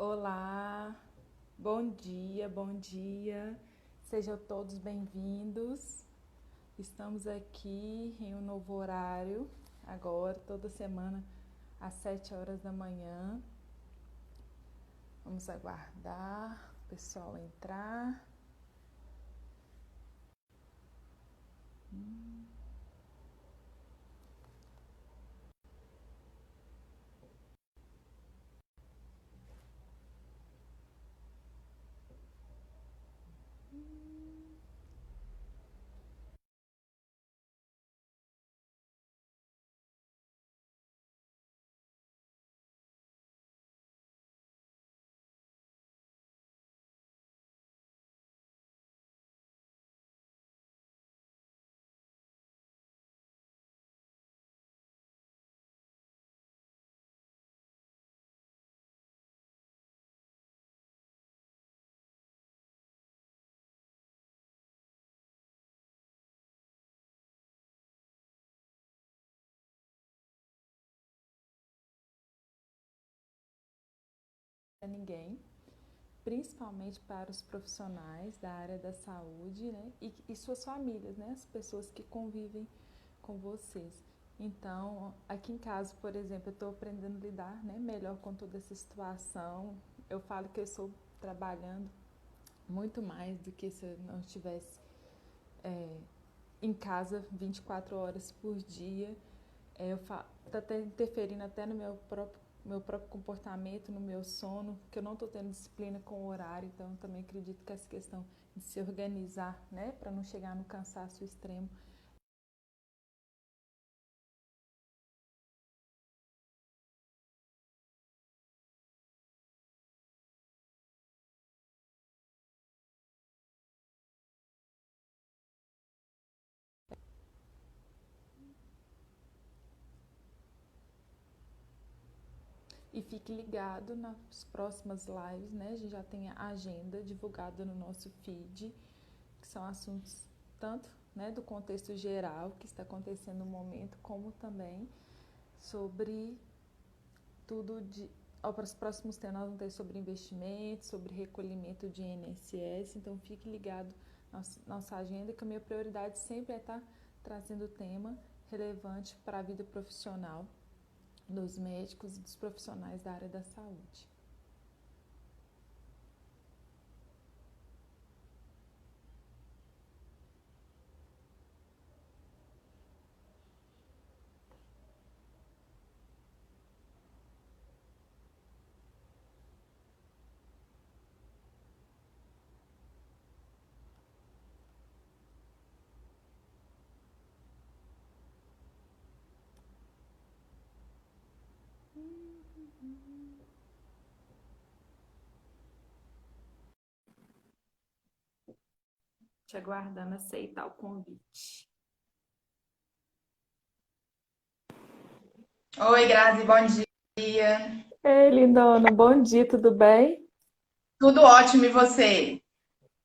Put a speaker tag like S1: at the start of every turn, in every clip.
S1: Olá, bom dia, bom dia. Sejam todos bem-vindos. Estamos aqui em um novo horário, agora, toda semana, às 7 horas da manhã. Vamos aguardar o pessoal entrar. Para ninguém, principalmente para os profissionais da área da saúde, né? E suas famílias, né? As pessoas que convivem com vocês. Então, aqui em casa, por exemplo, eu estou aprendendo a lidar, né, melhor com toda essa situação. Eu falo que eu estou trabalhando muito mais do que se eu não estivesse em casa 24 horas por dia. Está interferindo até no meu próprio comportamento, no meu sono, que eu não estou tendo disciplina com o horário. Então, eu também acredito que essa questão de se organizar, né, para não chegar no cansaço extremo, e fique ligado nas próximas lives, né? A gente já tem a agenda divulgada no nosso feed, que são assuntos tanto, né, do contexto geral que está acontecendo no momento, como também sobre tudo de para os próximos temas. Nós vamos ter sobre investimento, sobre recolhimento de INSS. Então fique ligado na nossa agenda, que a minha prioridade sempre é estar trazendo tema relevante para a vida profissional dos médicos e dos profissionais da área da saúde. Te aguardando aceitar o convite.
S2: Oi, Grazi, bom dia.
S1: Ei, lindona, bom dia, tudo bem?
S2: Tudo ótimo, e você?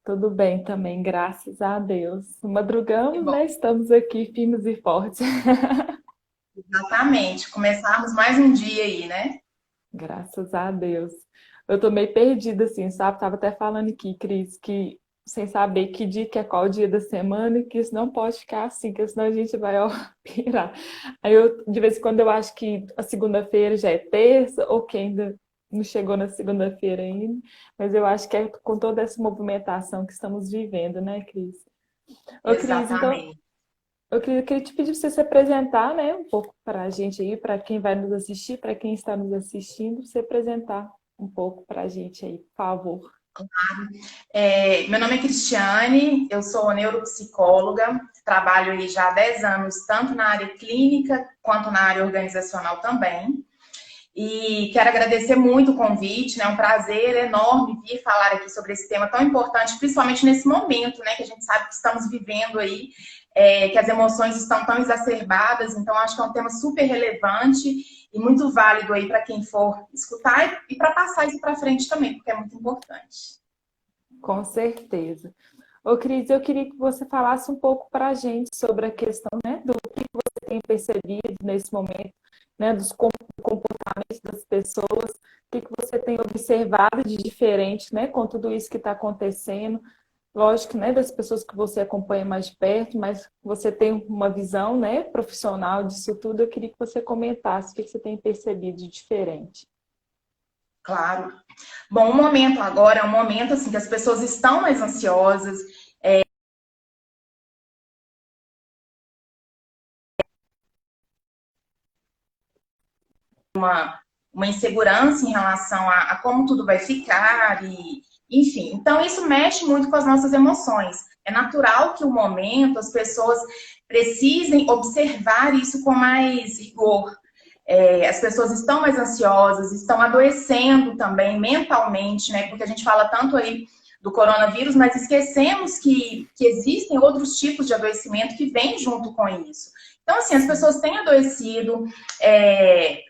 S1: Tudo bem também, graças a Deus.
S2: Que
S1: Madrugamos,
S2: bom.
S1: né? Estamos aqui firmes e fortes.
S2: Exatamente. Começarmos mais um dia aí, né?
S1: Graças a Deus. Eu tô meio perdida, assim, sabe? Tava até falando aqui, Cris, que sem saber que dia que é qual dia da semana, que isso não pode ficar assim, que senão a gente vai, ó, pirar. Aí eu, de vez em quando, eu acho que a segunda-feira já é terça, ou que ainda não chegou na segunda-feira ainda, mas eu acho que é com toda essa movimentação que estamos vivendo, né, Cris? Ô, Cris, então,
S2: Exatamente.
S1: queria te pedir para você se apresentar, né, um pouco para a gente aí, para quem vai nos assistir, para quem está nos assistindo, se apresentar um pouco para a gente aí, por favor.
S2: Meu nome é Cristiane, eu sou neuropsicóloga, trabalho aí já há 10 anos, tanto na área clínica quanto na área organizacional também. E quero agradecer muito o convite, né? É um prazer enorme vir falar aqui sobre esse tema tão importante, principalmente nesse momento, né? Que a gente sabe que estamos vivendo aí, que as emoções estão tão exacerbadas, então acho que é um tema super relevante e muito válido aí para quem for escutar e para passar isso para frente também, porque é muito importante.
S1: Com certeza. Ô, Cris, eu queria que você falasse um pouco para a gente sobre a questão, né, do que você tem percebido nesse momento, né, dos comportamentos das pessoas, o que você tem observado de diferente, né, com tudo isso que está acontecendo? Lógico, né, das pessoas que você acompanha mais de perto, mas você tem uma visão, né, profissional disso tudo. Eu queria que você comentasse o que você tem percebido de diferente.
S2: Claro. Bom, o momento agora é um momento assim que as pessoas estão mais ansiosas, uma insegurança em relação a como tudo vai ficar e, enfim. Então isso mexe muito com as nossas emoções. É natural que o momento as pessoas precisem observar isso com mais rigor. As pessoas estão mais ansiosas, estão adoecendo também mentalmente, né? Porque a gente fala tanto aí do coronavírus, mas esquecemos que existem outros tipos de adoecimento que vêm junto com isso. Então, assim, as pessoas têm adoecido,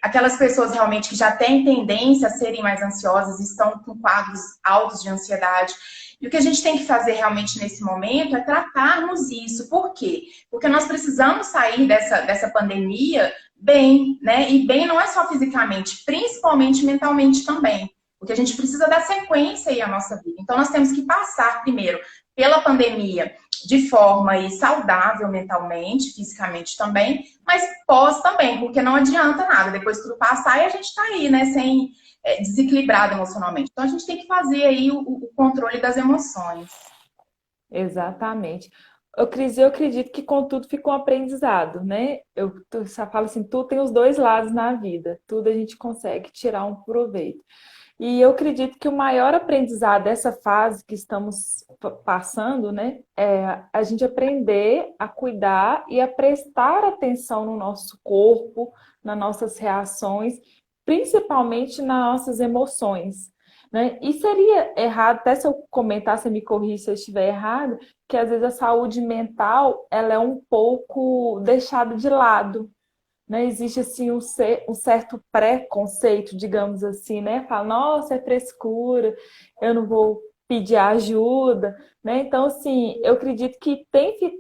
S2: aquelas pessoas realmente que já têm tendência a serem mais ansiosas, estão com quadros altos de ansiedade. E o que a gente tem que fazer realmente nesse momento é tratarmos isso. Por quê? Porque nós precisamos sair dessa pandemia bem, né? E bem não é só fisicamente, principalmente mentalmente também. Porque a gente precisa dar sequência aí à nossa vida. Então, nós temos que passar primeiro pela pandemia de forma aí, saudável mentalmente, fisicamente também, mas pós também, porque não adianta nada. Depois tudo passar e a gente tá aí, né? Sem desequilibrado emocionalmente. Então, a gente tem que fazer aí o controle das emoções.
S1: Exatamente. Cris, eu acredito que com tudo fica um aprendizado, né? Eu só falo assim, tudo tem os dois lados na vida, tudo a gente consegue tirar um proveito. E eu acredito que o maior aprendizado dessa fase que estamos passando, né, é a gente aprender a cuidar e a prestar atenção no nosso corpo, nas nossas reações, principalmente nas nossas emoções, né? E seria errado, até se eu comentar, você me corrija se eu estiver errado, que às vezes a saúde mental ela é um pouco deixada de lado, né? Existe assim um certo preconceito, digamos assim, né? Fala, nossa, é frescura, eu não vou pedir ajuda, né? Então, assim, eu acredito que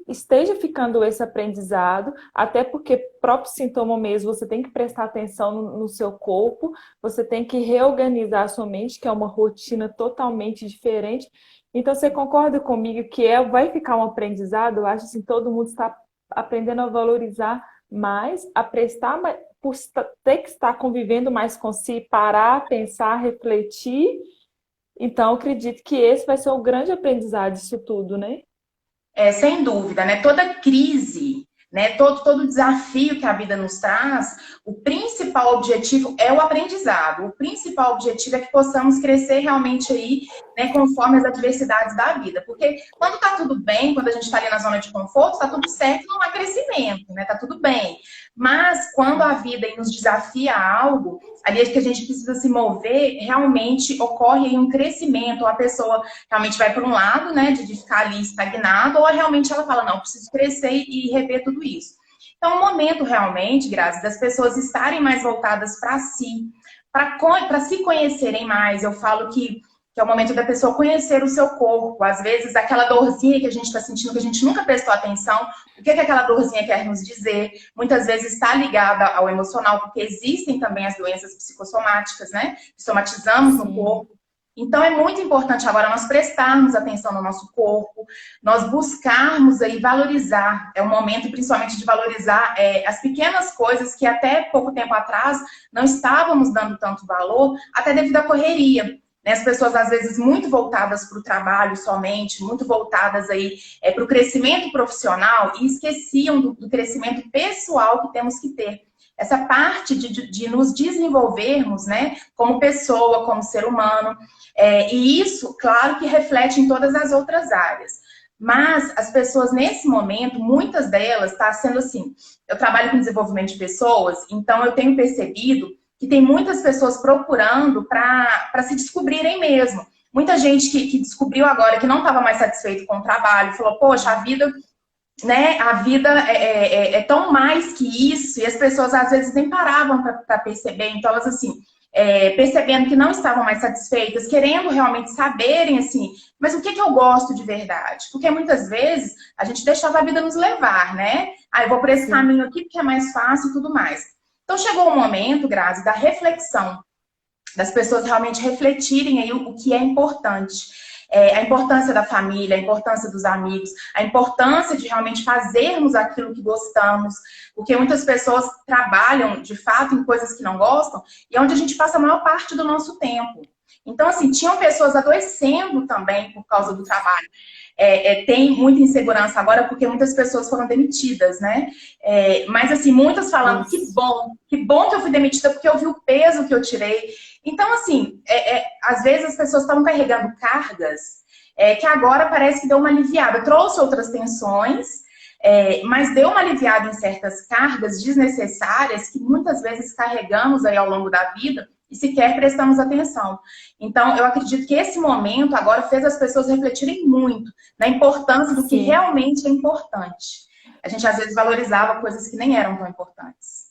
S1: esteja ficando esse aprendizado, até porque próprio sintoma mesmo, você tem que prestar atenção no seu corpo, você tem que reorganizar a sua mente, que é uma rotina totalmente diferente. Então, você concorda comigo que vai ficar um aprendizado? Eu acho assim, todo mundo está aprendendo a valorizar mais, a prestar, por ter que estar convivendo mais com si, parar, pensar, refletir. Então, eu acredito que esse vai ser o grande aprendizado disso tudo, né?
S2: Sem dúvida, né? Toda crise, né? Todo desafio que a vida nos traz, o principal objetivo é o aprendizado. O principal objetivo é que possamos crescer realmente aí, né? Conforme as adversidades da vida. Porque quando tá tudo bem, quando a gente tá ali na zona de conforto, tá tudo certo, não há crescimento, né? Tá tudo bem. Mas quando a vida aí nos desafia a algo, ali é que a gente precisa se mover, realmente ocorre aí um crescimento, a pessoa realmente vai para um lado, né, de ficar ali estagnado, ou realmente ela fala, não, preciso crescer e rever tudo isso. Então, é um momento realmente, Grazi, das pessoas estarem mais voltadas para si, para se conhecerem mais. Eu falo que é o momento da pessoa conhecer o seu corpo. Às vezes, aquela dorzinha que a gente está sentindo, que a gente nunca prestou atenção, o que aquela dorzinha quer nos dizer? Muitas vezes está ligada ao emocional, porque existem também as doenças psicossomáticas, né? Somatizamos no
S1: Sim.
S2: corpo. Então, é muito importante agora nós prestarmos atenção no nosso corpo, nós buscarmos aí valorizar. É um momento, principalmente, de valorizar as pequenas coisas que até pouco tempo atrás não estávamos dando tanto valor, até devido à correria. Né? As pessoas, às vezes, muito voltadas para o trabalho somente, muito voltadas aí para o crescimento profissional e esqueciam do crescimento pessoal que temos que ter. Essa parte de nos desenvolvermos, né, como pessoa, como ser humano. E isso, claro, que reflete em todas as outras áreas. Mas as pessoas, nesse momento, muitas delas, está sendo assim. Eu trabalho com desenvolvimento de pessoas, então eu tenho percebido que tem muitas pessoas procurando para se descobrirem mesmo. Muita gente que descobriu agora que não estava mais satisfeito com o trabalho, falou, poxa, a vida, né, a vida é tão mais que isso, e as pessoas às vezes nem paravam para perceber. Então, elas assim, percebendo que não estavam mais satisfeitas, querendo realmente saberem assim, mas o que eu gosto de verdade? Porque muitas vezes a gente deixava a vida nos levar, né? Ah, eu vou por esse caminho aqui porque é mais fácil e tudo mais. Então chegou o momento, Grazi, da reflexão. das pessoas realmente refletirem aí o que é importante. A importância da família, a importância dos amigos, a importância de realmente fazermos aquilo que gostamos, porque muitas pessoas trabalham, de fato, em coisas que não gostam, e é onde a gente passa a maior parte do nosso tempo. Então, assim, tinham pessoas adoecendo também por causa do trabalho. Tem muita insegurança agora porque muitas pessoas foram demitidas, né? Mas, assim, muitas falando, que bom que eu fui demitida porque eu vi o peso que eu tirei. Então, assim, às vezes as pessoas estavam carregando cargas que agora parece que deu uma aliviada. Trouxe outras tensões, mas deu uma aliviada em certas cargas desnecessárias que muitas vezes carregamos aí ao longo da vida e sequer prestamos atenção. Então, eu acredito que esse momento agora fez as pessoas refletirem muito na importância do que realmente é importante. A gente, às vezes, valorizava coisas que nem eram tão importantes.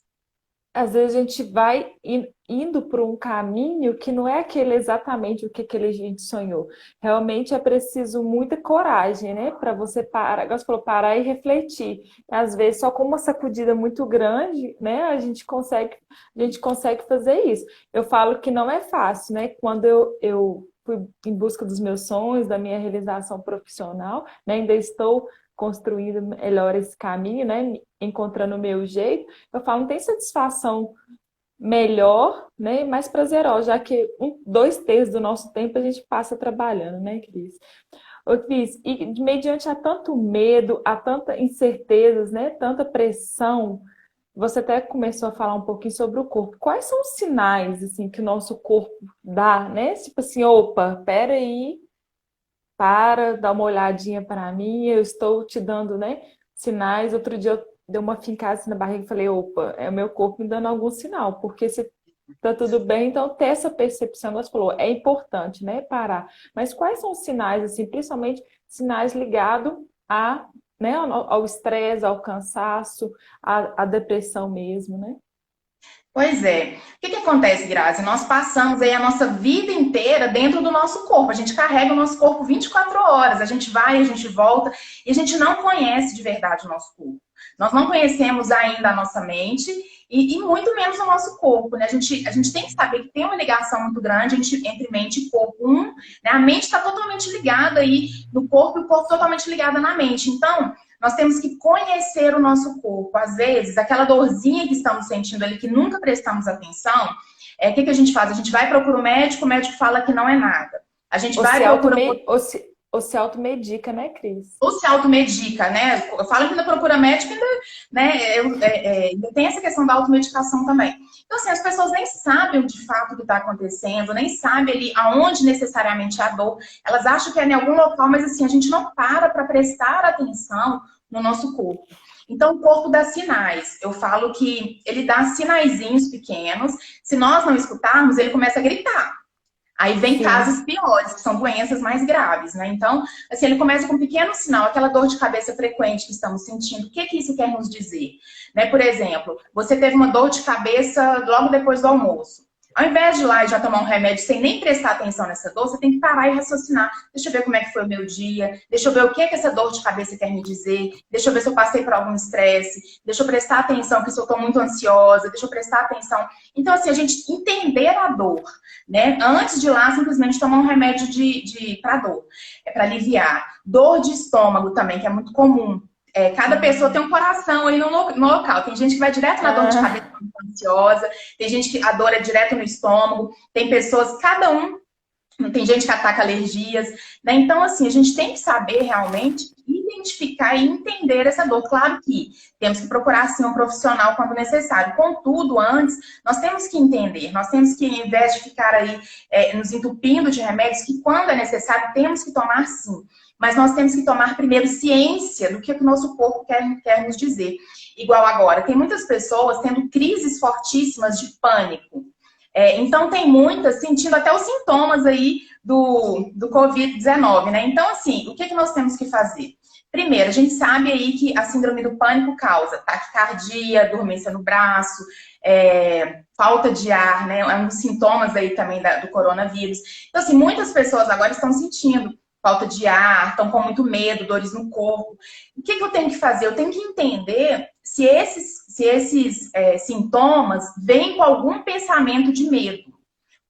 S1: Às vezes a gente vai indo por um caminho que não é aquele exatamente o que a gente sonhou. Realmente é preciso muita coragem, né? Para você parar, você falou, parar e refletir. Às vezes, só com uma sacudida muito grande, né? A gente consegue fazer isso. Eu falo que não é fácil, né? Quando eu fui em busca dos meus sonhos, da minha realização profissional, né? Ainda estou construindo melhor esse caminho, né? Encontrando o meu jeito, eu falo, não tem satisfação melhor, né? Mais prazerosa, já que 2/3 do nosso tempo a gente passa trabalhando, né, Cris? Ô, Cris, e mediante a tanto medo, a tanta incertezas, né? Tanta pressão, você até começou a falar um pouquinho sobre o corpo. Quais são os sinais, assim, que o nosso corpo dá, né? Tipo assim, opa, peraí, dá uma olhadinha para mim, eu estou te dando, né, sinais. Outro dia eu dei uma fincada assim na barriga e falei, opa, é o meu corpo me dando algum sinal, porque se tá tudo bem, então ter essa percepção, você falou, é importante, né, parar. Mas quais são os sinais, assim, principalmente sinais ligados né, ao estresse, ao cansaço, à depressão mesmo, né?
S2: Pois é. O que acontece, Grazi? Nós passamos aí a nossa vida inteira dentro do nosso corpo. A gente carrega o nosso corpo 24 horas. A gente vai, a gente volta e a gente não conhece de verdade o nosso corpo. Nós não conhecemos ainda a nossa mente e muito menos o nosso corpo, né? A gente tem que saber que tem uma ligação muito grande entre mente e corpo. Né? A mente está totalmente ligada aí no corpo e o corpo totalmente ligado na mente. Então, nós temos que conhecer o nosso corpo. Às vezes, aquela dorzinha que estamos sentindo ali, que nunca prestamos atenção, o que a gente faz? A gente vai procurar o médico fala que não é nada. A gente vai procurar...
S1: Ou se automedica, né, Cris?
S2: Ou se automedica, né? Eu falo que ainda procura médico, ainda, né? Ainda tem essa questão da automedicação também. Então, assim, as pessoas nem sabem de fato o que está acontecendo, nem sabem ali aonde necessariamente é a dor. Elas acham que é em algum local, mas assim, a gente não para prestar atenção no nosso corpo. Então, o corpo dá sinais. Eu falo que ele dá sinaizinhos pequenos. Se nós não escutarmos, ele começa a gritar. Aí vem casos piores, que são doenças mais graves, né? Então, assim, ele começa com um pequeno sinal, aquela dor de cabeça frequente que estamos sentindo. O que isso quer nos dizer? Né? Por exemplo, você teve uma dor de cabeça logo depois do almoço. Ao invés de ir lá e já tomar um remédio sem nem prestar atenção nessa dor, você tem que parar e raciocinar. Deixa eu ver como é que foi o meu dia, deixa eu ver o que essa dor de cabeça quer me dizer, deixa eu ver se eu passei por algum estresse, deixa eu prestar atenção que se eu estou muito ansiosa, deixa eu prestar atenção. Então, assim, a gente entender a dor, né? Antes de ir lá, simplesmente tomar um remédio para dor, para aliviar. Dor de estômago também, que é muito comum. Cada pessoa tem um coração aí no local. Tem gente que vai direto na dor de cabeça ansiosa, tem gente que a dor é direto no estômago, tem pessoas, cada um, tem gente que ataca alergias, né? Então, assim, a gente tem que saber realmente identificar e entender essa dor. Claro que temos que procurar, sim, um profissional quando necessário. Contudo, antes, nós temos que entender, nós temos que, ao invés de ficar aí nos entupindo de remédios, que quando é necessário, temos que tomar, sim. Mas nós temos que tomar primeiro ciência do que o nosso corpo quer nos dizer. Igual agora, tem muitas pessoas tendo crises fortíssimas de pânico. Então, tem muitas sentindo até os sintomas aí do Covid-19, né? Então, assim, o que nós temos que fazer? Primeiro, a gente sabe aí que a síndrome do pânico causa taquicardia, dormência no braço, falta de ar, né? É um dos sintomas aí também do coronavírus. Então, assim, muitas pessoas agora estão sentindo falta de ar, estão com muito medo, dores no corpo. O que eu tenho que fazer? Eu tenho que entender se esses sintomas vêm com algum pensamento de medo.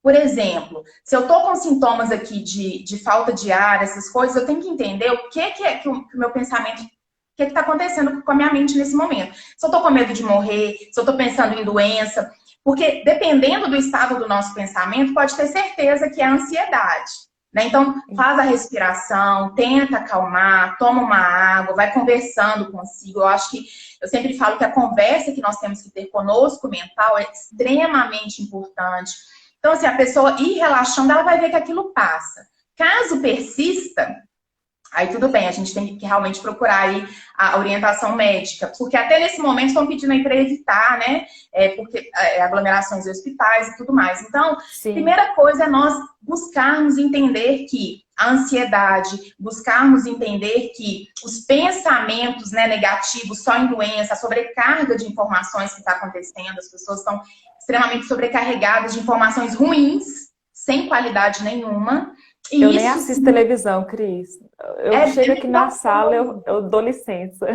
S2: Por exemplo, se eu estou com sintomas aqui de falta de ar, essas coisas, eu tenho que entender o que é que o meu pensamento, o que está acontecendo com a minha mente nesse momento. Se eu estou com medo de morrer, se eu estou pensando em doença, porque dependendo do estado do nosso pensamento, pode ter certeza que é ansiedade. Né? Então, faz a respiração, tenta acalmar, toma uma água, vai conversando consigo. Eu acho que, eu sempre falo que a conversa que nós temos que ter conosco mental é extremamente importante. Então, assim, a pessoa ir relaxando, ela vai ver que aquilo passa. Caso persista, aí tudo bem, a gente tem que realmente procurar aí a orientação médica, porque até nesse momento estão pedindo aí para evitar, né, porque aglomerações em hospitais e tudo mais. Então,
S1: Sim.
S2: Primeira coisa é nós buscarmos entender que a ansiedade, buscarmos entender que os pensamentos, né, negativos só em doença, a sobrecarga de informações que está acontecendo, as pessoas estão extremamente sobrecarregadas de informações ruins, sem qualidade nenhuma. E
S1: eu
S2: isso,
S1: nem assisto televisão, Cris. Eu chego aqui na sala, eu dou licença.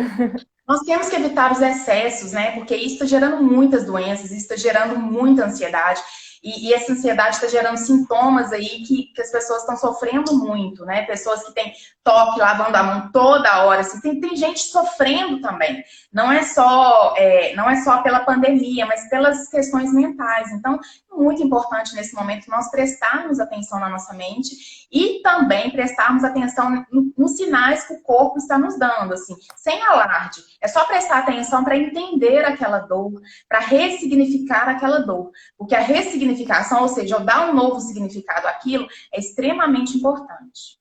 S2: Nós temos que evitar os excessos, né? Porque isso está gerando muitas doenças, isso está gerando muita ansiedade. E essa ansiedade está gerando sintomas aí que as pessoas estão sofrendo muito, né? Pessoas que têm toque, lavando a mão toda hora. Assim, tem gente sofrendo também. Não é só pela pandemia, mas pelas questões mentais. Então, é muito importante nesse momento nós prestarmos atenção na nossa mente e também prestarmos atenção nos sinais que o corpo está nos dando, assim, sem alarde. É só prestar atenção para entender aquela dor, para ressignificar aquela dor. Porque a ressignificação, ou seja, eu dar um novo significado àquilo, é extremamente importante.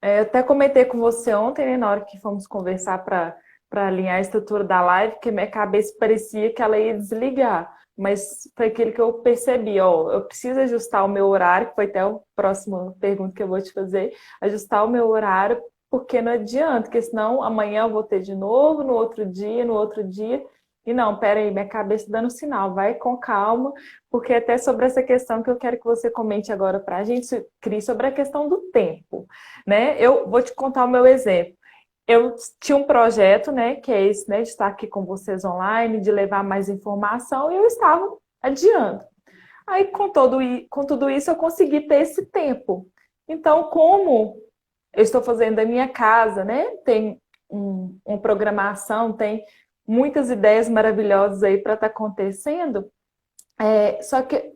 S1: Eu até comentei com você ontem, né, na hora que fomos conversar para alinhar a estrutura da live, que minha cabeça parecia que ela ia desligar. Mas foi aquilo que eu percebi, ó, eu preciso ajustar o meu horário, que foi até a próxima pergunta que eu vou te fazer, ajustar o meu horário, porque não adianta, porque senão amanhã eu vou ter de novo, no outro dia, e não, peraí, minha cabeça dando sinal, vai com calma, porque até sobre essa questão que eu quero que você comente agora para a gente, Cris, sobre a questão do tempo, né? Eu vou te contar o meu exemplo. Eu tinha um projeto, né, que é esse, né, de estar aqui com vocês online, de levar mais informação, e eu estava adiando. Aí, com tudo isso, eu consegui ter esse tempo. Então, como eu estou fazendo da minha casa, né, tem uma programação, tem muitas ideias maravilhosas aí para estar acontecendo, só que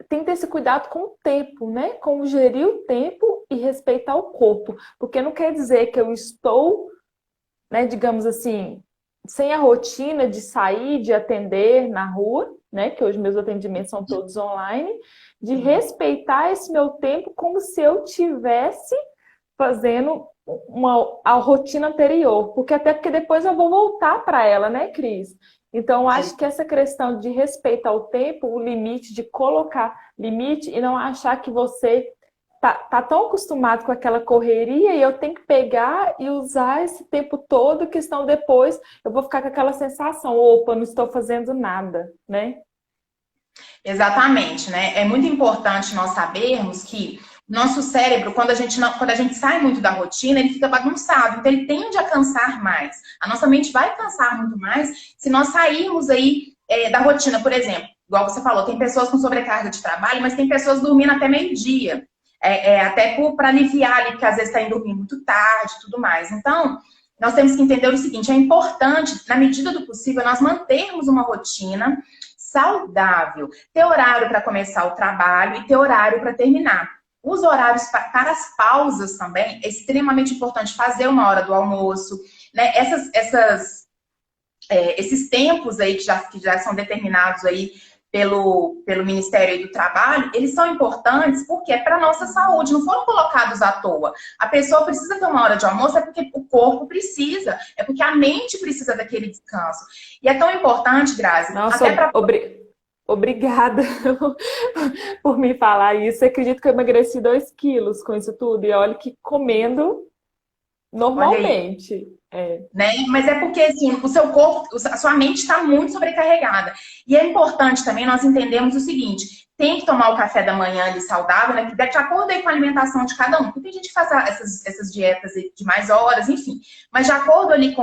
S1: tem que ter esse cuidado com o tempo, né? Com gerir o tempo e respeitar o corpo. Porque não quer dizer que eu estou, né, digamos assim, sem a rotina de sair, de atender na rua, né? Que hoje meus atendimentos são todos online, de respeitar esse meu tempo como se eu tivesse fazendo a rotina anterior. Porque depois eu vou voltar para ela, né, Cris? Então, acho que essa questão de respeitar o tempo, o limite, de colocar limite e não achar que você tá tão acostumado com aquela correria e eu tenho que pegar e usar esse tempo todo, que senão depois eu vou ficar com aquela sensação, opa, não estou fazendo nada, né?
S2: Exatamente, né? É muito importante nós sabermos que nosso cérebro, quando a gente sai muito da rotina, ele fica bagunçado, então ele tende a cansar mais. A nossa mente vai cansar muito mais se nós sairmos aí da rotina, por exemplo. Igual você falou, tem pessoas com sobrecarga de trabalho, mas tem pessoas dormindo até meio-dia. Até para aliviar ali, porque às vezes está indo dormir muito tarde e tudo mais. Então, nós temos que entender o seguinte, é importante, na medida do possível, nós mantermos uma rotina saudável. Ter horário para começar o trabalho e ter horário para terminar. Os horários para as pausas também é extremamente importante. Fazer uma hora do almoço, né? Esses tempos aí que já são determinados aí pelo Ministério do Trabalho, eles são importantes porque é para a nossa saúde, não foram colocados à toa. A pessoa precisa ter uma hora de almoço, é porque o corpo precisa, é porque a mente precisa daquele descanso. E é tão importante, Grazi,
S1: Nossa,
S2: até para...
S1: Obrigada por me falar isso. Eu acredito que eu emagreci 2 quilos com isso tudo. E olha que comendo
S2: Olha aí,
S1: Normalmente. É.
S2: né? Mas é porque assim, o seu corpo, a sua mente está muito sobrecarregada. E é importante também nós entendermos o seguinte: tem que tomar o café da manhã ali saudável, né? Que de acordo aí com a alimentação de cada um. Porque tem gente que faz essas dietas de mais horas, enfim. Mas de acordo ali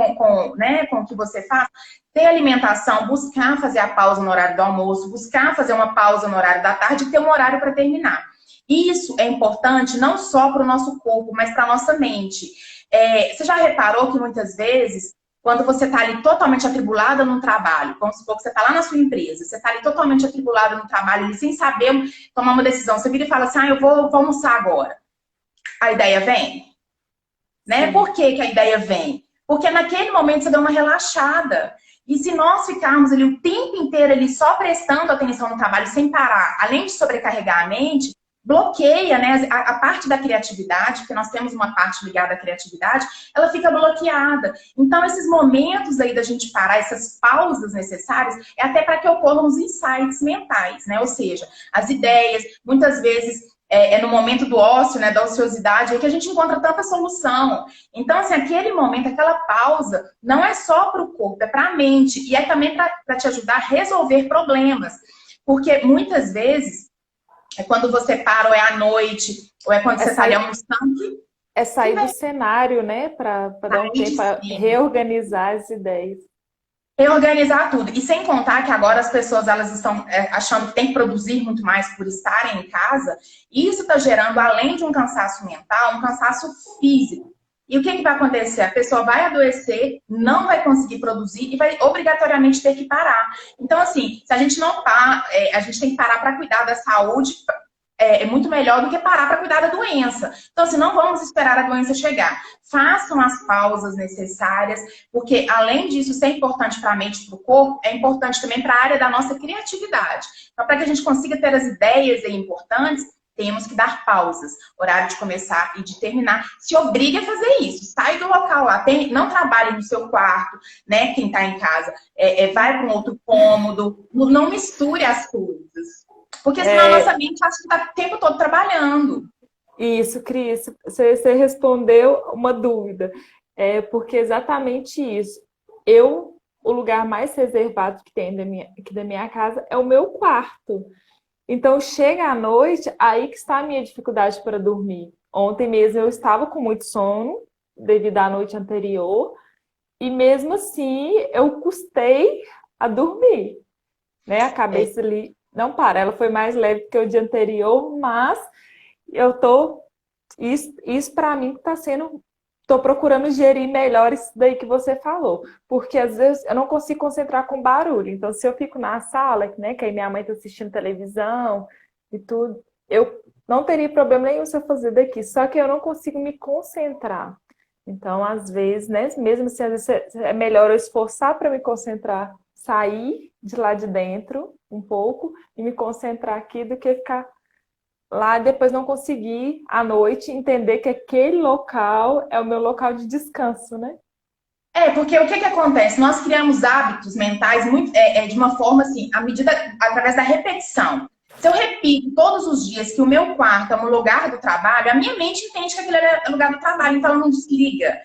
S2: né, com o que você faz, ter alimentação, buscar fazer a pausa no horário do almoço, buscar fazer uma pausa no horário da tarde e ter um horário para terminar. Isso é importante não só para o nosso corpo, mas para a nossa mente. Você já reparou que muitas vezes, quando você está ali totalmente atribulada no trabalho, vamos supor que você está lá na sua empresa, você está ali totalmente atribulada no trabalho, ali, sem saber tomar uma decisão, você vira e fala assim, eu vou almoçar agora. A ideia vem, né?
S1: Sim.
S2: Por que que a ideia vem? Porque naquele momento você deu uma relaxada. E se nós ficarmos ali o tempo inteiro ali só prestando atenção no trabalho sem parar, além de sobrecarregar a mente, bloqueia, né, a parte da criatividade, porque nós temos uma parte ligada à criatividade, ela fica bloqueada. Então, esses momentos aí da gente parar, essas pausas necessárias, é até para que ocorram os insights mentais, né? Ou seja, as ideias, muitas vezes no momento do ócio, né, da ociosidade, é que a gente encontra tanta solução. Então, assim, aquele momento, aquela pausa, não é só para o corpo, é para a mente. E é também para te ajudar a resolver problemas. Porque muitas vezes, é quando você para, ou é à noite, ou é quando
S1: É
S2: você está ali
S1: sair,
S2: almoçando,
S1: é
S2: que
S1: sair do
S2: vai
S1: cenário, né? Para dar um
S2: sair de
S1: tempo a
S2: cena.
S1: reorganizar as ideias.
S2: Reorganizar tudo. E sem contar que agora as pessoas elas estão achando que tem que produzir muito mais por estarem em casa. E isso está gerando, além de um cansaço mental, um cansaço físico. E o que, que vai acontecer? A pessoa vai adoecer, não vai conseguir produzir e vai obrigatoriamente ter que parar. Então, assim, se a gente não para, a gente tem que parar para cuidar da saúde, muito melhor do que parar para cuidar da doença. Então, assim, não vamos esperar a doença chegar. Façam as pausas necessárias, porque além disso ser importante para a mente e para o corpo, é importante também para a área da nossa criatividade. Então, para que a gente consiga ter as ideias aí importantes, temos que dar pausas. Horário de começar e de terminar. Se obrigue a fazer isso. Sai do local lá. Não trabalhe no seu quarto, né? Quem está em casa. Vai para um outro cômodo. Não misture as coisas. Porque senão a nossa
S1: É,
S2: mente acha que está o tempo todo trabalhando.
S1: isso, Cris, você respondeu uma dúvida. É porque é exatamente isso. O lugar mais reservado que tem aqui da minha casa é o meu quarto. Então, chega à noite, aí que está a minha dificuldade para dormir. Ontem mesmo eu estava com muito sono, devido à noite anterior, e mesmo assim eu custei a dormir, né? A
S2: É,
S1: cabeça ali não para, ela foi mais leve que o dia anterior, mas eu tô. Isso para mim está sendo. Estou procurando gerir melhor isso daí que você falou. Porque às vezes eu não consigo concentrar com barulho. Então, se eu fico na sala, né, que aí minha mãe está assistindo televisão e tudo, eu não teria problema nenhum se eu fazer daqui. Só que eu não consigo me concentrar. Então, às vezes, né, mesmo se às vezes é melhor eu esforçar para me concentrar, sair de lá de dentro um pouco e me concentrar aqui do que ficar lá e depois não conseguir à noite entender que aquele local é o meu local de descanso, né?
S2: porque o que que acontece? Nós criamos hábitos mentais muito, de uma forma assim, à medida, através da repetição. Se eu repito todos os dias que o meu quarto é um lugar do trabalho, a minha mente entende que aquele é o lugar do trabalho, então ela não desliga.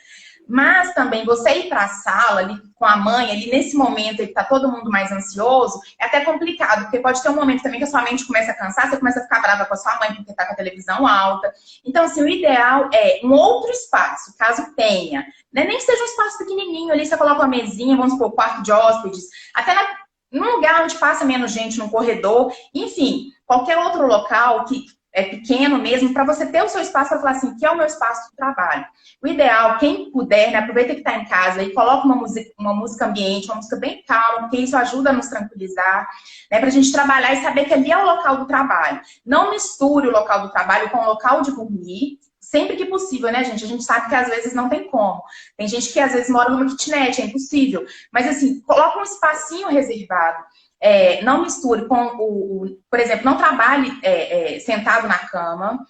S2: Mas também você ir para a sala ali com a mãe, ali nesse momento em que está todo mundo mais ansioso, é até complicado, porque pode ter um momento também que a sua mente começa a cansar, você começa a ficar brava com a sua mãe porque está com a televisão alta. Então, assim, o ideal é um outro espaço, caso tenha, né? Nem que seja um espaço pequenininho ali, você coloca uma mesinha, vamos supor, quarto de hóspedes, até num lugar onde passa menos gente, num corredor, enfim, qualquer outro local que é pequeno mesmo, para você ter o seu espaço para falar assim, que é o meu espaço de trabalho. O ideal, quem puder, né, aproveita que está em casa e coloca uma música ambiente, uma música bem calma, porque isso ajuda a nos tranquilizar, né, para a gente trabalhar e saber que ali é o local do trabalho. Não misture o local do trabalho com o local de dormir, sempre que possível, né, gente? A gente sabe que às vezes não tem como. Tem gente que às vezes mora numa kitnet, é impossível. Mas assim, coloca um espacinho reservado. Não misture com por exemplo, não trabalhe sentado na cama.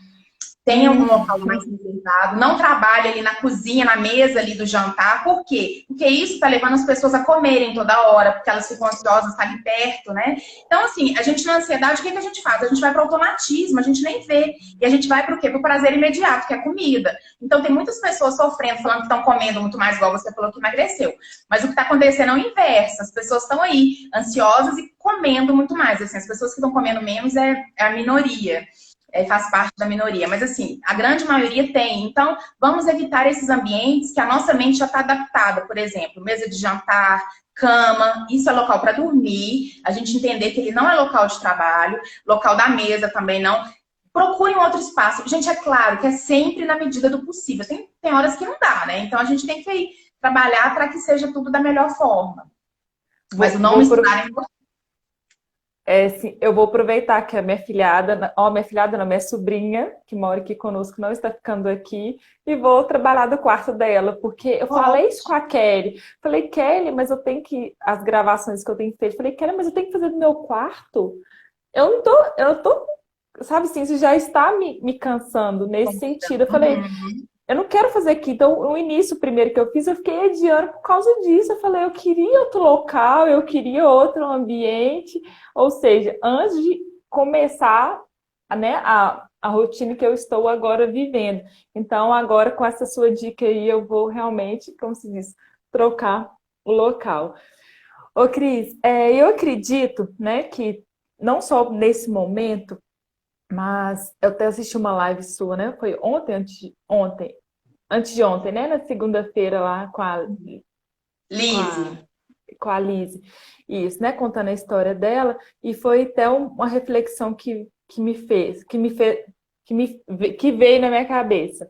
S2: tenha um local mais reservado, não trabalhe ali na cozinha, na mesa ali do jantar. Por quê? Porque isso está levando as pessoas a comerem toda hora, porque elas ficam ansiosas, estar ali perto, né? Então, assim, a gente na ansiedade, o que a gente faz? A gente vai para o automatismo, a gente nem vê. E a gente vai para o quê? Para o prazer imediato, que é comida. Então, tem muitas pessoas sofrendo, falando que estão comendo muito mais, igual você falou que emagreceu. Mas o que está acontecendo é o inverso. As pessoas estão aí, ansiosas e comendo muito mais. Assim, as pessoas que estão comendo menos é a minoria. Faz parte da minoria, mas assim, a grande maioria tem. Então, vamos evitar esses ambientes que a nossa mente já está adaptada. Por exemplo, mesa de jantar, cama, isso é local para dormir. A gente entender que ele não é local de trabalho, local da mesa também não. Procure um outro espaço. Gente, é claro que é sempre na medida do possível. Tem horas que não dá, né? Então, a gente tem que trabalhar para que seja tudo da melhor forma. Mas o não misturar é importante.
S1: Sim, eu vou aproveitar que a minha filhada, minha filhada não, minha sobrinha, que mora aqui conosco, não está ficando aqui, e vou trabalhar do quarto dela, porque eu falei isso com a Kelly. Falei, Kelly, mas eu tenho que, as gravações que eu tenho feito, falei, Kelly, mas eu tenho que fazer do meu quarto? Eu não tô, sabe assim, isso já está me cansando nesse sentido. Eu falei, eu não quero fazer aqui. Então, no início, primeiro que eu fiz, eu fiquei adiando por causa disso. Eu falei, eu queria outro local, eu queria outro ambiente. Ou seja, antes de começar, né, a rotina que eu estou agora vivendo. Então, agora, com essa sua dica aí, eu vou realmente, como se diz, trocar o local. Ô, Cris, eu acredito, né, que não só nesse momento, mas eu até assisti uma live sua, né? Foi antes de ontem, né? Na segunda-feira lá
S2: Lise.
S1: com a Lise. Isso, né? Contando a história dela. E foi até uma reflexão que veio na minha cabeça.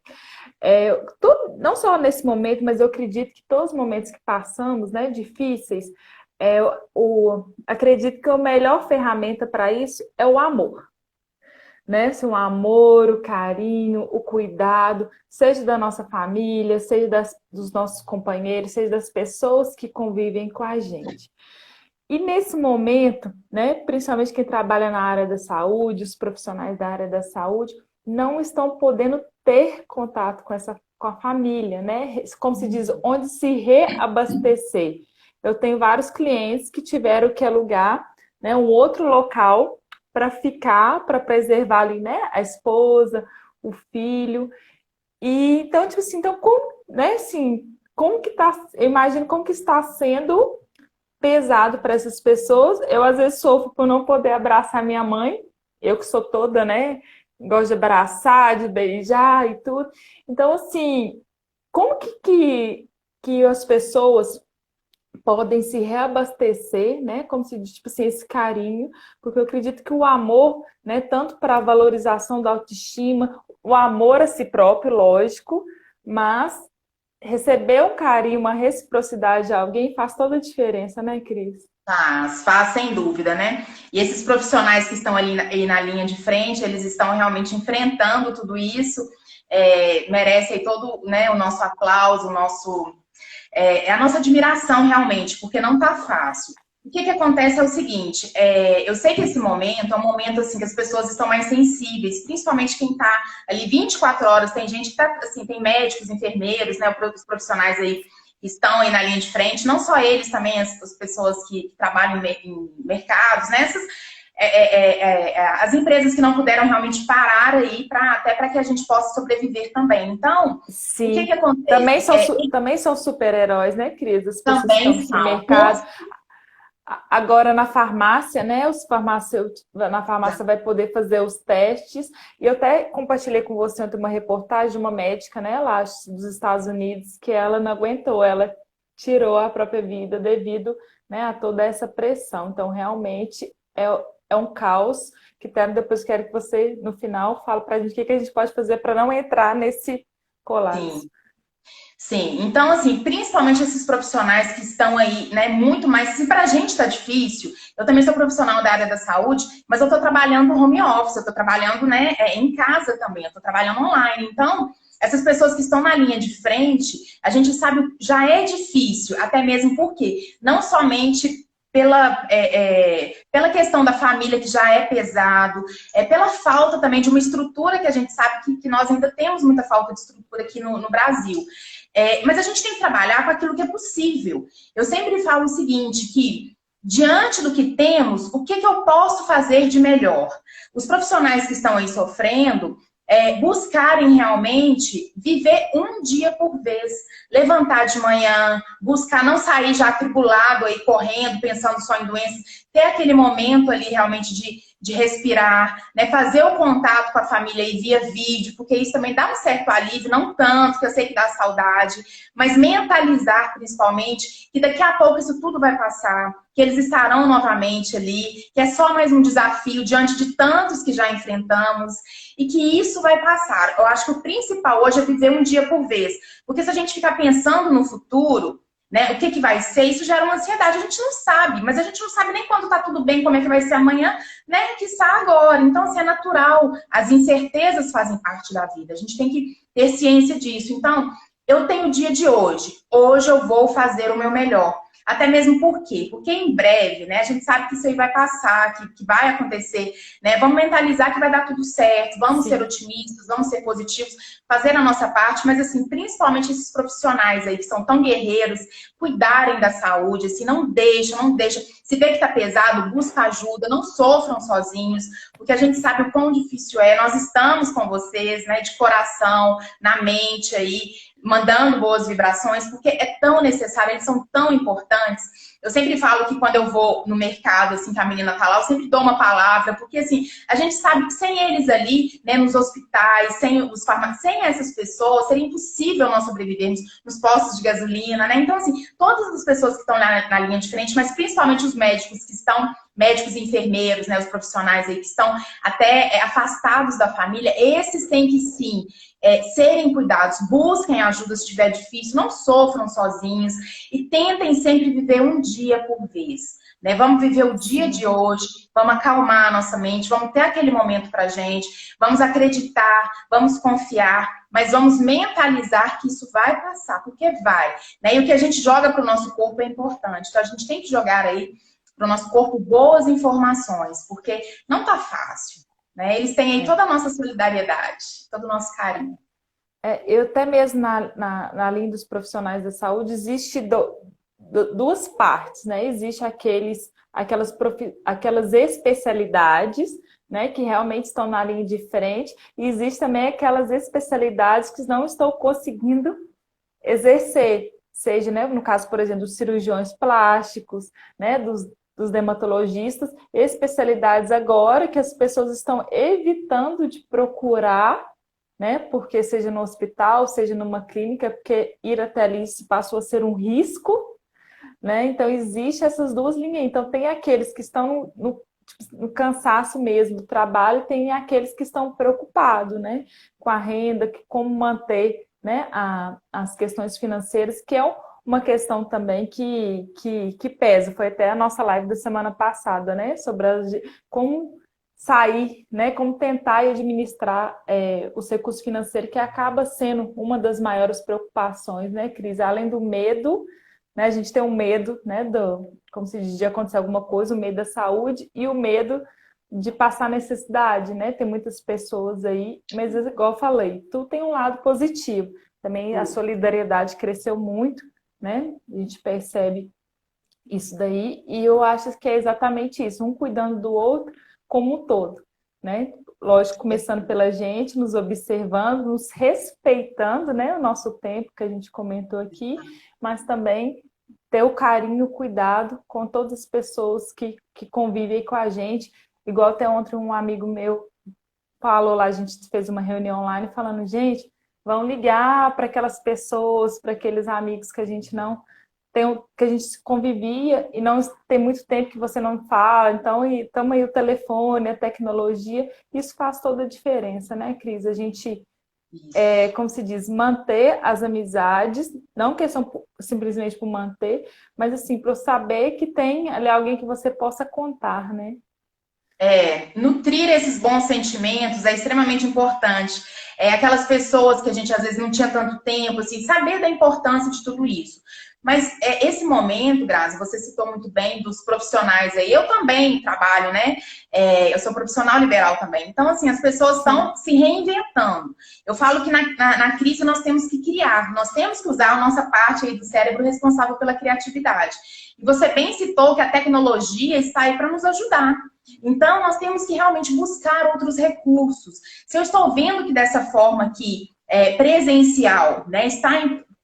S1: Não só nesse momento, mas eu acredito que todos os momentos que passamos, né, difíceis, acredito que a melhor ferramenta para isso é o amor. Né? Se o amor, o carinho, o cuidado, seja da nossa família, seja dos nossos companheiros, seja das pessoas que convivem com a gente. E nesse momento, né, principalmente quem trabalha na área da saúde, os profissionais da área da saúde, não estão podendo ter contato com a família, né? Como se diz, onde se reabastecer. Eu tenho vários clientes que tiveram que alugar, né, um outro local para ficar, para preservar ali, né, a esposa, o filho. E então, tipo assim, né, assim, como que tá, eu imagino como que está sendo pesado para essas pessoas. Eu às vezes sofro por não poder abraçar minha mãe, eu que sou toda, né, gosto de abraçar, de beijar e tudo. Então, assim, como que as pessoas podem se reabastecer, né? Como se diz, tipo assim, esse carinho, porque eu acredito que o amor, né, tanto para a valorização da autoestima, o amor a si próprio, lógico, mas receber um carinho, uma reciprocidade de alguém faz toda a diferença, né, Cris?
S2: Faz sem dúvida, né? E esses profissionais que estão ali na linha de frente, eles estão realmente enfrentando tudo isso, merecem todo, né, o nosso aplauso, a nossa admiração realmente, porque não tá fácil. O que acontece é o seguinte, eu sei que esse momento é um momento assim, que as pessoas estão mais sensíveis, principalmente quem está ali 24 horas, tem gente que tá, assim, tem médicos, enfermeiros, né, os profissionais aí que estão aí na linha de frente, não só eles, também as pessoas que trabalham em mercados, né, as empresas que não puderam realmente parar aí, até para que a gente possa sobreviver também. Então,
S1: sim,
S2: o que acontece?
S1: Também são super-heróis, né, Cris? As pessoas
S2: Também
S1: que estão no mercado. Agora na farmácia, né? Os farmacêuticos na farmácia vai poder fazer os testes. E eu até compartilhei com você ontem uma reportagem de uma médica, né, lá dos Estados Unidos, que ela não aguentou, ela tirou a própria vida devido, né, a toda essa pressão. Então, realmente é um caos que depois quero que você, no final, fale para a gente o que a gente pode fazer para não entrar nesse colapso.
S2: Sim. Sim, então assim, principalmente esses profissionais que estão aí, né, muito mais, se pra gente tá difícil, eu também sou profissional da área da saúde, mas eu tô trabalhando home office, eu tô trabalhando, né, em casa também, eu tô trabalhando online, então, essas pessoas que estão na linha de frente, a gente sabe, já é difícil, até mesmo porque, não somente pela questão da família que já é pesado, pela falta também de uma estrutura que a gente sabe que nós ainda temos muita falta de estrutura aqui no Brasil. Mas a gente tem que trabalhar com aquilo que é possível. Eu sempre falo o seguinte, que diante do que temos, o que eu posso fazer de melhor? Os profissionais que estão aí sofrendo, buscarem realmente viver um dia por vez. Levantar de manhã, buscar não sair já atribulado aí, correndo, pensando só em doenças, ter aquele momento ali realmente de respirar, né? Fazer o contato com a família aí via vídeo, porque isso também dá um certo alívio, não tanto, que eu sei que dá saudade, mas mentalizar principalmente que daqui a pouco isso tudo vai passar, que eles estarão novamente ali, que é só mais um desafio diante de tantos que já enfrentamos e que isso vai passar. Eu acho que o principal hoje é viver um dia por vez, porque se a gente ficar pensando no futuro, né, o que vai ser, isso gera uma ansiedade, a gente não sabe, mas a gente não sabe nem quando tá tudo bem, como é que vai ser amanhã, né, quiçá agora. Então, assim, é natural, as incertezas fazem parte da vida, a gente tem que ter ciência disso. Então, eu tenho o dia de hoje eu vou fazer o meu melhor. Até mesmo por quê? Porque em breve, né, a gente sabe que isso aí vai passar, que vai acontecer, né? Vamos mentalizar que vai dar tudo certo, vamos ser otimistas, vamos ser positivos, fazer a nossa parte, mas assim, principalmente esses profissionais aí que são tão guerreiros, cuidarem da saúde, assim, não deixa. Se vê que tá pesado, busca ajuda, não sofram sozinhos, porque a gente sabe o quão difícil é. Nós estamos com vocês, né, de coração, na mente aí, mandando boas vibrações, porque é tão necessário, eles são tão importantes. Eu sempre falo que quando eu vou no mercado, assim, que a menina tá lá, eu sempre dou uma palavra, porque, assim, a gente sabe que sem eles ali, né, nos hospitais, sem os farmácias, sem essas pessoas, seria impossível nós sobrevivermos nos postos de gasolina, né? Então, assim, todas as pessoas que estão na linha de frente, mas principalmente os médicos que estão, médicos e enfermeiros, né, os profissionais aí que estão até afastados da família, esses têm que, sim, serem cuidados, busquem ajuda se estiver difícil, não sofram sozinhos e tentem sempre viver um dia por vez, né? Vamos viver o dia de hoje, vamos acalmar a nossa mente, vamos ter aquele momento pra gente, vamos acreditar, vamos confiar, mas vamos mentalizar que isso vai passar, porque vai, né? E o que a gente joga para o nosso corpo é importante, então a gente tem que jogar aí para o nosso corpo boas informações, porque não tá fácil. Né? Eles têm aí toda a nossa solidariedade, todo o nosso carinho.
S1: Eu até mesmo na linha dos profissionais da saúde, existe duas partes, né? Existe aquelas especialidades, né, que realmente estão na linha de frente, e existe também aquelas especialidades que não estão conseguindo exercer, seja, né, no caso, por exemplo, dos cirurgiões plásticos, né, dos dermatologistas, especialidades agora que as pessoas estão evitando de procurar, né? Porque seja no hospital, seja numa clínica, porque ir até ali passou a ser um risco, né? Então, existe essas duas linhas. Então, tem aqueles que estão no cansaço mesmo do trabalho, tem aqueles que estão preocupados, né? Com a renda, como manter, né, as questões financeiras, que é uma questão também que pesa. Foi até a nossa live da semana passada, né? Sobre como sair, né? Como tentar administrar os recursos financeiros, que acaba sendo uma das maiores preocupações, né, Cris? Além do medo, né? A gente tem um medo, né? Como se diz, de acontecer alguma coisa, o medo da saúde e o medo de passar necessidade, né? Tem muitas pessoas aí, mas igual eu falei, tudo tem um lado positivo. Também a solidariedade cresceu muito, né? A gente percebe isso daí, e eu acho que é exatamente isso, um cuidando do outro como um todo, né? Lógico, começando pela gente, nos observando, nos respeitando, né? O nosso tempo que a gente comentou aqui, mas também ter o carinho, o cuidado com todas as pessoas que convivem com a gente. Igual até ontem um amigo meu falou lá, a gente fez uma reunião online falando, gente, vão ligar para aquelas pessoas, para aqueles amigos que a gente não tem, que a gente convivia e não tem muito tempo que você não fala, então toma aí o telefone, a tecnologia, isso faz toda a diferença, né, Cris? A gente, como se diz, manter as amizades, não que são simplesmente por manter, mas assim, para saber que tem ali alguém que você possa contar, né?
S2: Nutrir esses bons sentimentos é extremamente importante. Aquelas pessoas que a gente às vezes não tinha tanto tempo, assim, saber da importância de tudo isso. Mas esse momento, Grazi, você citou muito bem dos profissionais aí. Eu também trabalho, né? Eu sou profissional liberal também. Então, assim, as pessoas estão se reinventando. Eu falo que na crise nós temos que criar, nós temos que usar a nossa parte aí do cérebro responsável pela criatividade. E você bem citou que a tecnologia está aí para nos ajudar. Então, nós temos que realmente buscar outros recursos. Se eu estou vendo que dessa forma aqui, presencial, né, está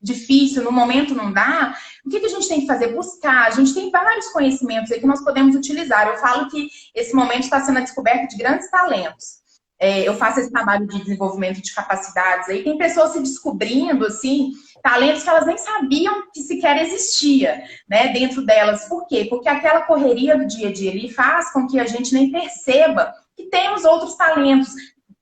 S2: difícil, no momento não dá, o que a gente tem que fazer? Buscar. A gente tem vários conhecimentos aí que nós podemos utilizar. Eu falo que esse momento está sendo a descoberta de grandes talentos. Eu faço esse trabalho de desenvolvimento de capacidades aí. Tem pessoas se descobrindo, assim, talentos que elas nem sabiam que sequer existia, né, dentro delas. Por quê? Porque aquela correria do dia a dia ali faz com que a gente nem perceba que temos outros talentos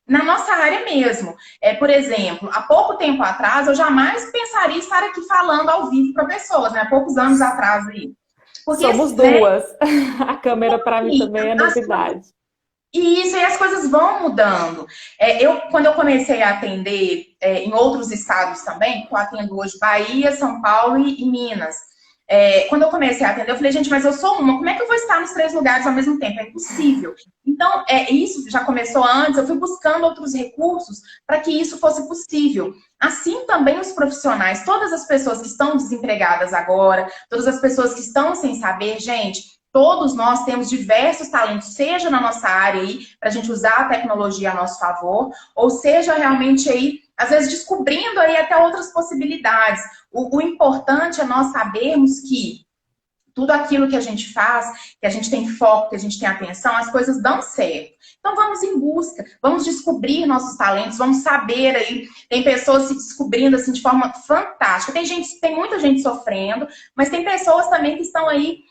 S2: na nossa área mesmo. Por exemplo, há pouco tempo atrás, eu jamais pensaria em estar aqui falando ao vivo para pessoas, né? Há poucos anos atrás aí.
S1: Porque, somos duas. A câmera para mim também é novidade.
S2: E as coisas vão mudando. Quando eu comecei a atender em outros estados também, eu atendo hoje Bahia, São Paulo e Minas. Quando eu comecei a atender, eu falei, gente, mas eu sou uma, como é que eu vou estar nos 3 lugares ao mesmo tempo? É impossível. Então, isso já começou antes, eu fui buscando outros recursos para que isso fosse possível. Assim também os profissionais, todas as pessoas que estão desempregadas agora, todas as pessoas que estão sem saber, gente, todos nós temos diversos talentos, seja na nossa área aí, para a gente usar a tecnologia a nosso favor, ou seja realmente aí, às vezes descobrindo aí até outras possibilidades. O importante é nós sabermos que tudo aquilo que a gente faz, que a gente tem foco, que a gente tem atenção, as coisas dão certo. Então vamos em busca, vamos descobrir nossos talentos, vamos saber aí, tem pessoas se descobrindo assim de forma fantástica. Tem muita gente sofrendo, mas tem pessoas também que estão aí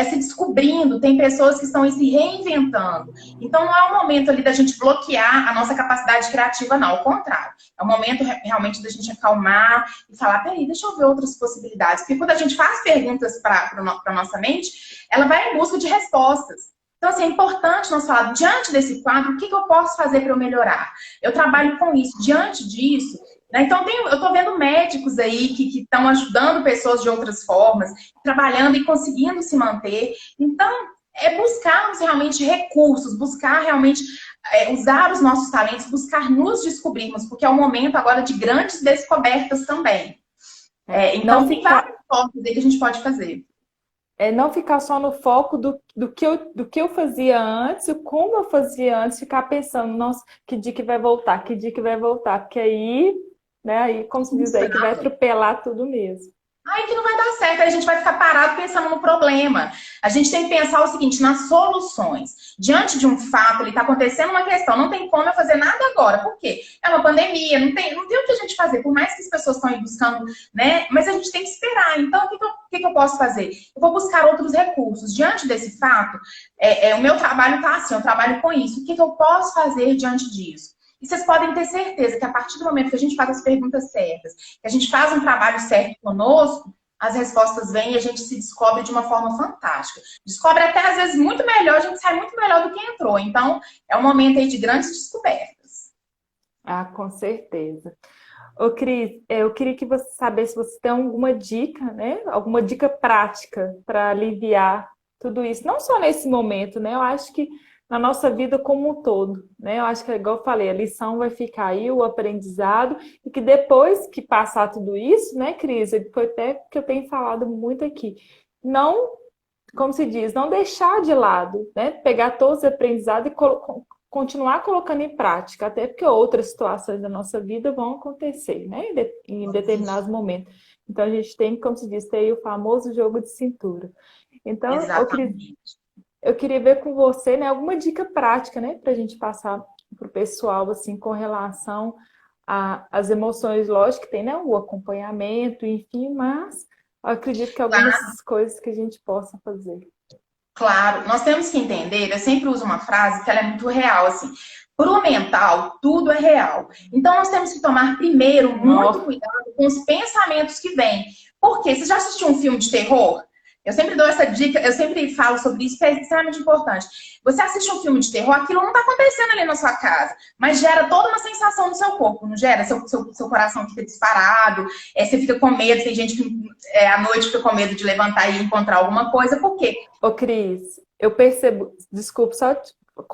S2: se descobrindo, tem pessoas que estão aí se reinventando. Então, não é o momento ali da gente bloquear a nossa capacidade criativa, não. Ao contrário. É o momento realmente da gente acalmar e falar, peraí, deixa eu ver outras possibilidades. Porque quando a gente faz perguntas para a nossa mente, ela vai em busca de respostas. Então, assim, é importante nós falar, diante desse quadro, o que eu posso fazer para eu melhorar? Eu trabalho com isso. Diante disso, então, eu estou vendo médicos aí que estão ajudando pessoas de outras formas, trabalhando e conseguindo se manter. Então, buscarmos realmente recursos, buscar realmente usar os nossos talentos, buscar nos descobrirmos, porque é o momento agora de grandes descobertas também. Então, tem várias formas aí que a gente pode fazer.
S1: Não ficar só no foco do que eu fazia antes, como eu fazia antes, ficar pensando, nossa, que dia que vai voltar, porque aí... né? Aí, como se diz aí, que vai atropelar tudo mesmo.
S2: Aí que não vai dar certo, aí a gente vai ficar parado pensando no problema. A gente tem que pensar o seguinte, nas soluções. Diante de um fato, ele está acontecendo uma questão, não tem como eu fazer nada agora. Por quê? É uma pandemia, não tem o que a gente fazer, por mais que as pessoas estão aí buscando, né? Mas a gente tem que esperar. Então, o que eu posso fazer? Eu vou buscar outros recursos. Diante desse fato, o meu trabalho está assim, eu trabalho com isso. O que eu posso fazer diante disso? E vocês podem ter certeza que a partir do momento que a gente faz as perguntas certas, que a gente faz um trabalho certo conosco, as respostas vêm e a gente se descobre de uma forma fantástica. Descobre até, às vezes, muito melhor, a gente sai muito melhor do que entrou. Então, é um momento aí de grandes descobertas.
S1: Ah, com certeza. Ô, Cris, eu queria que você sabesse se você tem alguma dica, né? Alguma dica prática para aliviar tudo isso. Não só nesse momento, né? Eu acho que na nossa vida como um todo, né? Eu acho que, igual eu falei, a lição vai ficar aí, o aprendizado, e que depois que passar tudo isso, né, Cris? Foi até que eu tenho falado muito aqui. Não, como se diz, não deixar de lado, né? Pegar todos os aprendizados e continuar colocando em prática, até porque outras situações da nossa vida vão acontecer, né? Em determinados momentos. Então, a gente tem, como se diz, ter aí o famoso jogo de cintura. Então, eu queria ver com você, né, alguma dica prática, né, para a gente passar para o pessoal, assim, com relação às emoções, lógico que tem, né, o acompanhamento, enfim, mas eu acredito que algumas coisas que a gente possa fazer.
S2: Claro, nós temos que entender, eu sempre uso uma frase que ela é muito real, assim, pro mental, tudo é real. Então, nós temos que tomar primeiro muito cuidado com os pensamentos que vêm. Por quê? Você já assistiu um filme de terror? Eu sempre dou essa dica, eu sempre falo sobre isso, que é extremamente importante. Você assiste um filme de terror, aquilo não está acontecendo ali na sua casa, mas gera toda uma sensação no seu corpo, não gera? Seu coração fica disparado, você fica com medo, tem gente que à noite fica com medo de levantar e encontrar alguma coisa, por quê?
S1: Ô, Cris, eu percebo, desculpa, só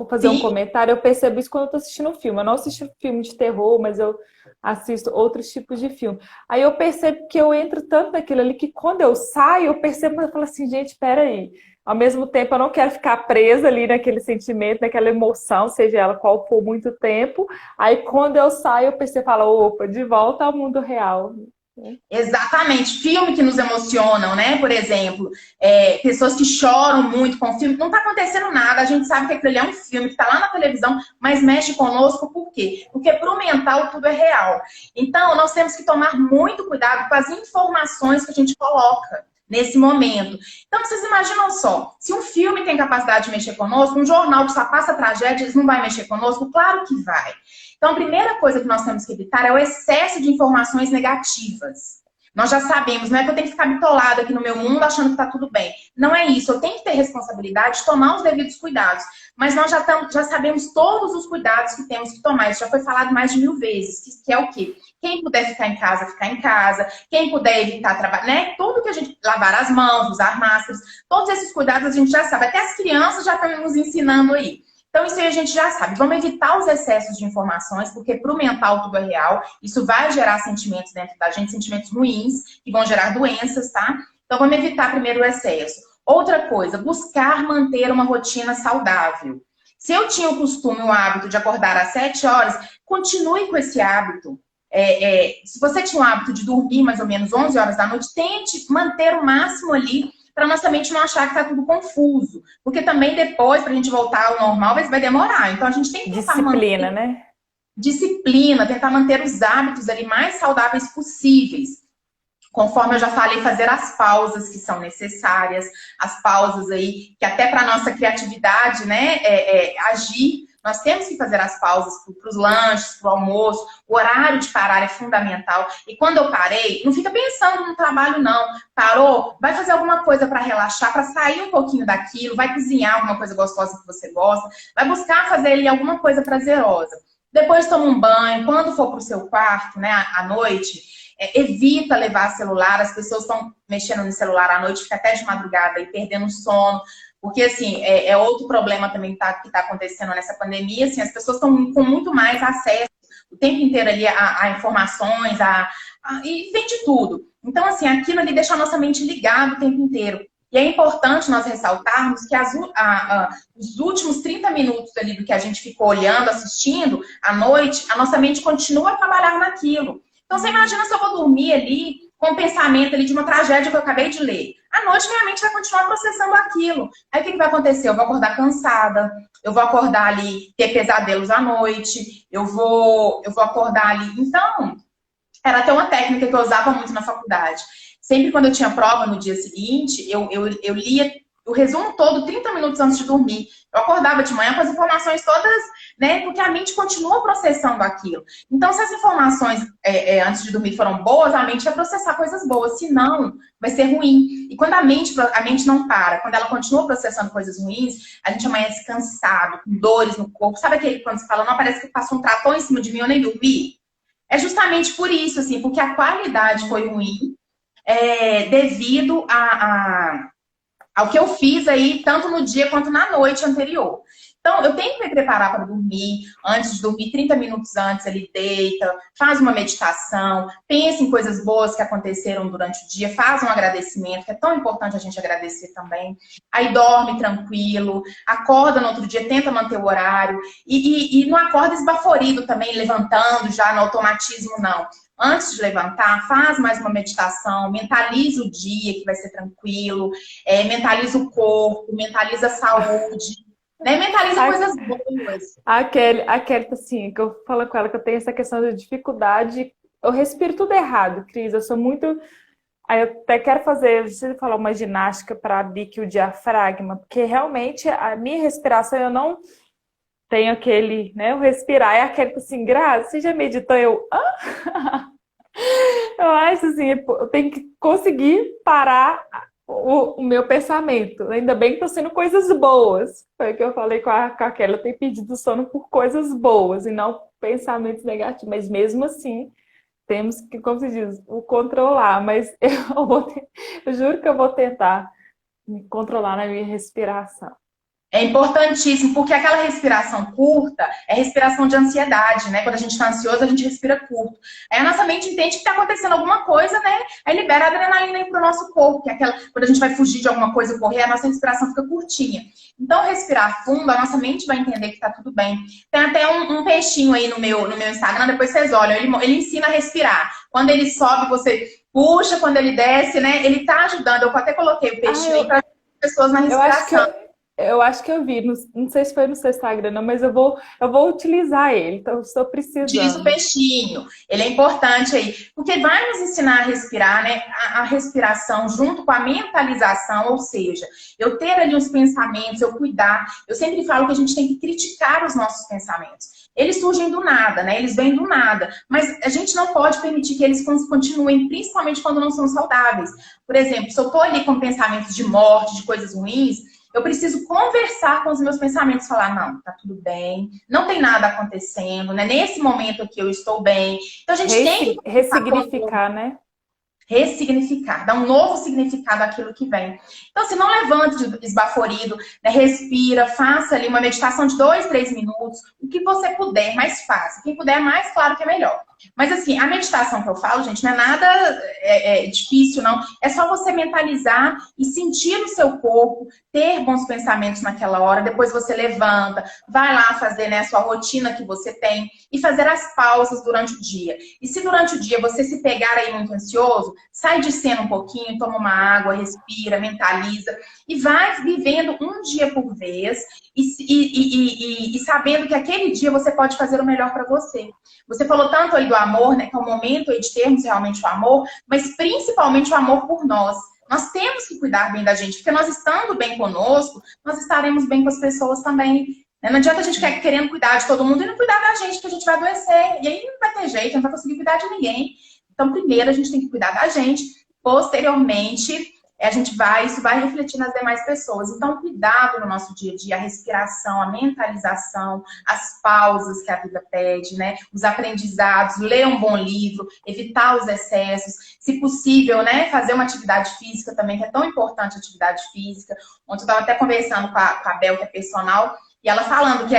S1: fazer um
S2: Sim,
S1: comentário, eu percebo isso quando eu tô assistindo um filme. Eu não assisto filme de terror, mas eu assisto outros tipos de filme. Aí eu percebo que eu entro tanto naquilo ali que quando eu saio, eu percebo, eu falo assim, gente, peraí. Ao mesmo tempo, eu não quero ficar presa ali naquele sentimento, naquela emoção, seja ela qual for, muito tempo. Aí quando eu saio, eu percebo, falo, opa, de volta ao mundo real.
S2: exatamente. Filme que nos emocionam, né? Por exemplo, pessoas que choram muito com filme. Não está acontecendo nada, a gente sabe que aquele é um filme que está lá na televisão, mas mexe conosco por quê? Porque para o mental tudo é real. Então, nós temos que tomar muito cuidado com as informações que a gente coloca nesse momento. Então, vocês imaginam só, se um filme tem capacidade de mexer conosco, um jornal que só passa tragédias não vai mexer conosco? Claro que vai. Então, a primeira coisa que nós temos que evitar é o excesso de informações negativas. Nós já sabemos, não é que eu tenho que ficar bitolado aqui no meu mundo achando que está tudo bem. Não é isso, eu tenho que ter responsabilidade de tomar os devidos cuidados. Mas nós já sabemos todos os cuidados que temos que tomar. Isso já foi falado mais de 1000 vezes, que é o quê? Quem puder ficar em casa, ficar em casa. Quem puder evitar trabalho, né? Tudo que a gente... Lavar as mãos, usar máscaras. Todos esses cuidados a gente já sabe. Até as crianças já estão nos ensinando aí. Então, isso aí a gente já sabe. Vamos evitar os excessos de informações, porque para o mental tudo é real. Isso vai gerar sentimentos dentro da gente, sentimentos ruins, que vão gerar doenças, tá? Então, vamos evitar primeiro o excesso. Outra coisa, buscar manter uma rotina saudável. Se eu tinha o costume, o hábito de acordar às 7 horas, continue com esse hábito. Se você tinha o hábito de dormir mais ou menos 11 horas da noite, tente manter o máximo ali para nossa mente não achar que está tudo confuso. Porque também depois, para a gente voltar ao normal, vai demorar. Então, a gente tem que tentar
S1: Disciplina,
S2: manter
S1: né?
S2: disciplina, tentar manter os hábitos ali mais saudáveis possíveis. Conforme eu já falei, fazer as pausas que são necessárias, as pausas aí, que até para nossa criatividade, né, agir, nós temos que fazer as pausas para os lanches, para o almoço, o horário de parar é fundamental. E quando eu parei, não fica pensando no trabalho, não. Parou, vai fazer alguma coisa para relaxar, para sair um pouquinho daquilo, vai cozinhar alguma coisa gostosa que você gosta, vai buscar fazer ali alguma coisa prazerosa. Depois toma um banho, quando for para o seu quarto, né, à noite, evita levar celular, as pessoas estão mexendo no celular à noite, fica até de madrugada e perdendo o sono, porque assim, outro problema também que está acontecendo nessa pandemia, assim, as pessoas estão com muito mais acesso o tempo inteiro ali a informações, e vem de tudo. Então, assim, aquilo ali deixa a nossa mente ligada o tempo inteiro. E é importante nós ressaltarmos que os últimos 30 minutos ali do que a gente ficou olhando, assistindo, à noite, a nossa mente continua a trabalhar naquilo. Então, você imagina se eu vou dormir ali com o pensamento ali de uma tragédia que eu acabei de ler. À noite, minha mente vai continuar processando aquilo. Aí, o que vai acontecer? Eu vou acordar cansada, eu vou acordar ali, ter pesadelos à noite, eu vou acordar ali. Então, era até uma técnica que eu usava muito na faculdade. Sempre quando eu tinha prova no dia seguinte, eu lia o resumo todo 30 minutos antes de dormir. Eu acordava de manhã com as informações todas, né? Porque a mente continua processando aquilo. Então, se as informações antes de dormir foram boas, a mente vai processar coisas boas. Se não, vai ser ruim. E quando a mente não para, quando ela continua processando coisas ruins, a gente amanhece cansado, com dores no corpo. Sabe aquele quando você fala, não, parece que passou um trator em cima de mim, eu nem dormi? É justamente por isso, assim, porque a qualidade foi ruim, devido ao que eu fiz aí, tanto no dia quanto na noite anterior. Então, eu tenho que me preparar para dormir, antes de dormir, 30 minutos antes, ele deita, faz uma meditação, pensa em coisas boas que aconteceram durante o dia, faz um agradecimento, que é tão importante a gente agradecer também. Aí dorme tranquilo, acorda no outro dia, tenta manter o horário, e não acorda esbaforido também, levantando já no automatismo, não. Antes de levantar, faz mais uma meditação, mentaliza o dia, que vai ser tranquilo, mentaliza o corpo, mentaliza a saúde, né? Mentaliza coisas boas.
S1: A Kelly, assim, que eu falo com ela que eu tenho essa questão de dificuldade, eu respiro tudo errado, Cris, eu sou muito... Aí eu até quero fazer, você falou, uma ginástica para abrir aqui o diafragma, porque realmente a minha respiração, eu não tenho aquele, né, o respirar, é aquele assim, Graça, você já meditou? Eu acho assim, eu tenho que conseguir parar o meu pensamento. Ainda bem que estão sendo coisas boas. Foi o que eu falei com a Kelly. Eu tenho pedido sono por coisas boas e não pensamentos negativos. Mas mesmo assim, temos que, como se diz, o controlar. Mas eu juro que eu vou tentar me controlar na minha respiração.
S2: É importantíssimo, porque aquela respiração curta é respiração de ansiedade, né? Quando a gente está ansioso, a gente respira curto. Aí a nossa mente entende que está acontecendo alguma coisa, né? Aí libera a adrenalina para o nosso corpo, que é aquela, quando a gente vai fugir de alguma coisa, correr, a nossa respiração fica curtinha. Então, respirar fundo, a nossa mente vai entender que está tudo bem. Tem até um peixinho aí no meu Instagram, depois vocês olham, ele ensina a respirar. Quando ele sobe, você puxa, quando ele desce, né? Ele está ajudando. Eu até coloquei o
S1: Ah,
S2: peixinho aí para as pessoas na
S1: eu acho que
S2: respiração.
S1: eu acho que eu vi. Não sei se foi no seu Instagram, não, mas eu vou utilizar ele. Então, eu estou
S2: Utiliza o
S1: precisando.
S2: peixinho, ele é importante aí, porque vai nos ensinar a respirar, né? A respiração junto com a mentalização, ou seja, eu ter ali os pensamentos, eu cuidar. Eu sempre falo que a gente tem que criticar os nossos pensamentos. Eles surgem do nada, né? Eles vêm do nada, mas a gente não pode permitir que eles continuem, principalmente quando não são saudáveis. Por exemplo, se eu estou ali com pensamentos de morte, de coisas ruins, eu preciso conversar com os meus pensamentos, falar, não, tá tudo bem, não tem nada acontecendo, né? Nesse momento aqui eu estou bem. Então a gente tem que
S1: Ressignificar, né?
S2: ressignificar, dar um novo significado àquilo que vem. Então, se não levante esbaforido, né, respira, faça ali uma meditação de 2, 3 minutos, o que você puder, mais fácil. Quem puder, mais claro que é melhor. Mas assim, a meditação que eu falo, gente, não é nada difícil, não. É só você mentalizar e sentir no seu corpo, ter bons pensamentos naquela hora, depois você levanta, vai lá fazer, né, a sua rotina que você tem e fazer as pausas durante o dia. E se durante o dia você se pegar aí muito ansioso, sai de cena um pouquinho, toma uma água, respira, mentaliza e vai vivendo um dia por vez e sabendo que aquele dia você pode fazer o melhor para você. Você falou tanto aí do amor, né, que é o momento aí de termos realmente o amor, mas principalmente o amor por nós. Nós temos que cuidar bem da gente, porque nós estando bem conosco, nós estaremos bem com as pessoas também. Não adianta a gente querendo cuidar de todo mundo e não cuidar da gente, que a gente vai adoecer. E aí não vai ter jeito, não vai conseguir cuidar de ninguém. Então, primeiro a gente tem que cuidar da gente, posteriormente isso vai refletir nas demais pessoas. Então, cuidado no nosso dia a dia, a respiração, a mentalização, as pausas que a vida pede, né? Os aprendizados, ler um bom livro, evitar os excessos, se possível, né? Fazer uma atividade física também, que é tão importante a atividade física. Ontem eu estava até conversando com a Bel, que é personal, e ela falando que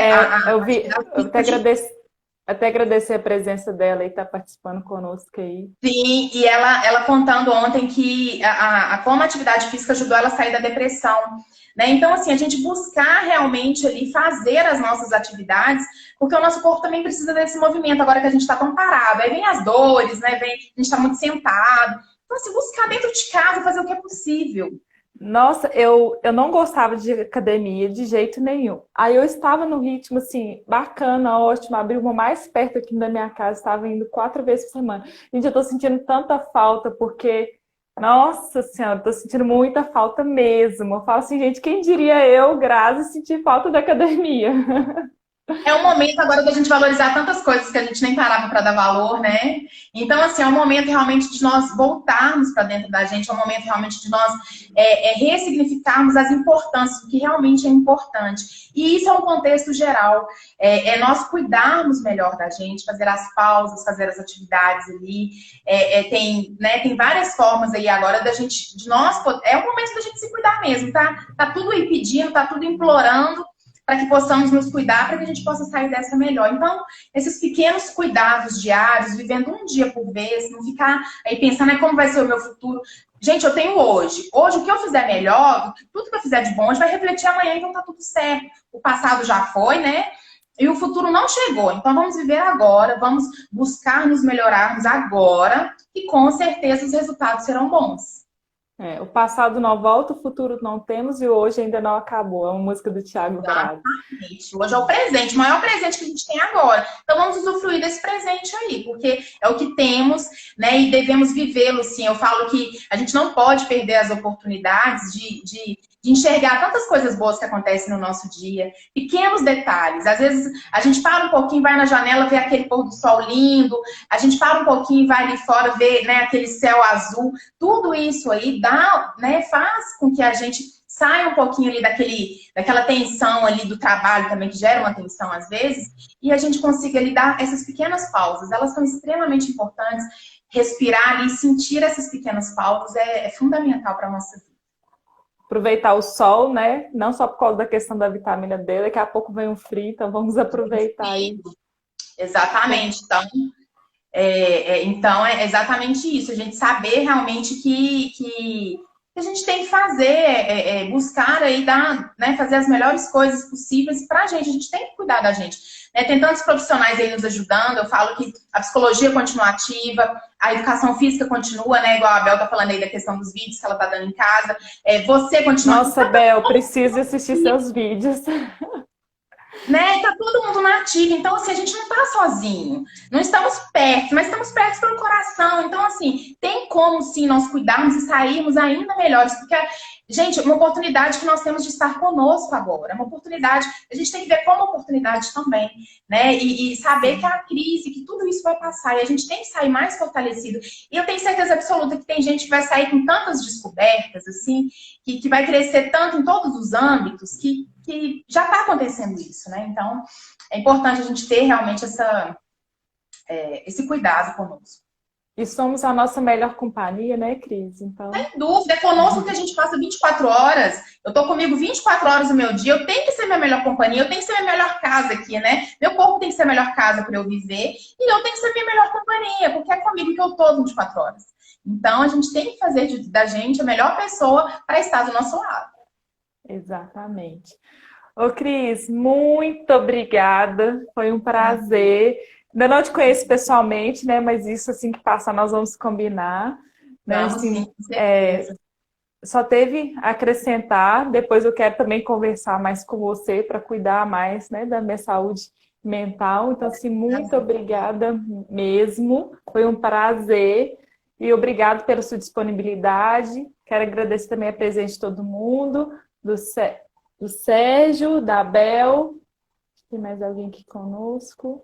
S1: Eu vi,
S2: atividade
S1: eu
S2: física
S1: até agradecer a presença dela e estar participando conosco aí.
S2: sim, e ela contando ontem que como a atividade física ajudou ela a sair da depressão, né? Então, assim, a gente buscar realmente ali fazer as nossas atividades, porque o nosso corpo também precisa desse movimento, agora que a gente está tão parado. Aí vem as dores, né? A gente está muito sentado. Então, assim, buscar dentro de casa, fazer o que é possível.
S1: Nossa, eu não gostava de academia de jeito nenhum. Aí eu estava no ritmo, assim, bacana, ótimo, abri uma mais perto aqui da minha casa, estava indo 4 vezes por semana. Gente, eu tô sentindo tanta falta, porque, nossa senhora, tô sentindo muita falta mesmo. Eu falo assim, gente, quem diria eu, Grazi, sentir falta da academia?
S2: É um momento agora da gente valorizar tantas coisas que a gente nem parava para dar valor, né? Então, assim, é um momento realmente de nós voltarmos para dentro da gente, é um momento realmente de nós ressignificarmos as importâncias, o que realmente é importante. E isso é um contexto geral. Nós cuidarmos melhor da gente, fazer as pausas, fazer as atividades ali. Tem várias formas aí agora de nós. É o momento da gente se cuidar mesmo, tá? Tá tudo aí pedindo, tá tudo implorando para que possamos nos cuidar, para que a gente possa sair dessa melhor. Então, esses pequenos cuidados diários, vivendo um dia por vez, não ficar aí pensando como vai ser o meu futuro. Gente, eu tenho hoje. Hoje, o que eu fizer melhor, tudo que eu fizer de bom, hoje vai refletir amanhã, então tá tudo certo. O passado já foi, né? E o futuro não chegou. Então, vamos viver agora, vamos buscar nos melhorarmos agora, e com certeza os resultados serão bons.
S1: O passado não volta, o futuro não temos e o hoje ainda não acabou. É uma música do Thiago Bravo.
S2: Exatamente. Hoje é o presente, o maior presente que a gente tem agora. Então vamos usufruir desse presente aí, porque é o que temos, né? E devemos vivê-lo, sim. Eu falo que a gente não pode perder as oportunidades de enxergar tantas coisas boas que acontecem no nosso dia, pequenos detalhes. Às vezes a gente para um pouquinho, vai na janela, vê aquele pôr do sol lindo, a gente para um pouquinho, vai ali fora, vê, né, aquele céu azul. Tudo isso aí dá, né, faz com que a gente saia um pouquinho ali daquela tensão ali do trabalho também, que gera uma tensão às vezes, e a gente consiga ali dar essas pequenas pausas. Elas são extremamente importantes. Respirar ali, sentir essas pequenas pausas é fundamental para a nossa vida.
S1: Aproveitar o sol, né? Não só por causa da questão da vitamina D, daqui a pouco vem um frio, então vamos aproveitar aí.
S2: Exatamente. Então é exatamente isso, a gente saber realmente que a gente tem que fazer, buscar aí né, fazer as melhores coisas possíveis para a gente tem que cuidar da gente. Né? Tem tantos profissionais aí nos ajudando, eu falo que a psicologia continua ativa, a educação física continua, né? Igual a Bel tá falando aí da questão dos vídeos que ela tá dando em casa. Você continua...
S1: Nossa, Bel, preciso assistir seus vídeos.
S2: Né? Tá todo mundo na ativa, então assim, a gente não tá sozinho, não estamos perto, mas estamos perto pelo coração, então assim, tem como sim nós cuidarmos e sairmos ainda melhores, porque, gente, uma oportunidade que nós temos de estar conosco agora, uma oportunidade, a gente tem que ver como oportunidade também, né, e saber que a crise, que tudo isso vai passar, e a gente tem que sair mais fortalecido, e eu tenho certeza absoluta que tem gente que vai sair com tantas descobertas, assim, que vai crescer tanto em todos os âmbitos, que já está acontecendo isso, né? Então, é importante a gente ter realmente esse cuidado conosco.
S1: E somos a nossa melhor companhia, né, Cris? Então...
S2: Sem dúvida, é conosco que a gente passa 24 horas. Eu tô comigo 24 horas do meu dia, eu tenho que ser minha melhor companhia, eu tenho que ser minha melhor casa aqui, né? Meu corpo tem que ser a melhor casa para eu viver e eu tenho que ser minha melhor companhia, porque é comigo que eu tô 24 horas. Então, a gente tem que fazer da gente a melhor pessoa para estar do nosso lado.
S1: Exatamente. Ô, Cris, muito obrigada. Foi um prazer. Ainda não te conheço pessoalmente, né? Mas isso, assim que passar, nós vamos combinar. Né?
S2: Vamos
S1: Assim,
S2: sim, com certeza.
S1: Só teve a acrescentar. Depois eu quero também conversar mais com você para cuidar mais, né, da minha saúde mental. Então, assim, muito obrigada mesmo. Foi um prazer. E obrigado pela sua disponibilidade. Quero agradecer também a presença de todo mundo, do Sérgio, da Bel. Tem mais alguém aqui conosco?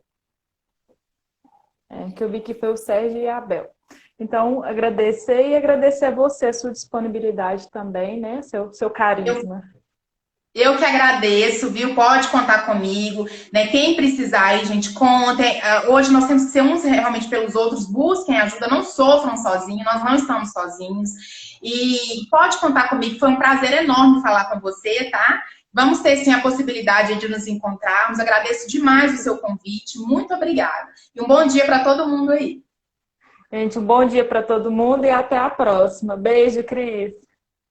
S1: Que eu vi que foi o Sérgio e a Bel. Então, agradecer e agradecer a você, a sua disponibilidade também, né? Seu carisma.
S2: Eu que agradeço, viu? Pode contar comigo, né? Quem precisar aí, gente, contem. Hoje nós temos que ser uns realmente pelos outros, busquem ajuda, não sofram sozinhos, nós não estamos sozinhos. E pode contar comigo, foi um prazer enorme falar com você, tá? Vamos ter sim a possibilidade de nos encontrarmos. Agradeço demais o seu convite, muito obrigada. E um bom dia para todo mundo aí.
S1: Gente, um bom dia para todo mundo e até a próxima. Beijo, Cris.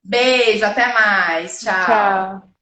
S2: Beijo, até mais. Tchau.
S1: Tchau.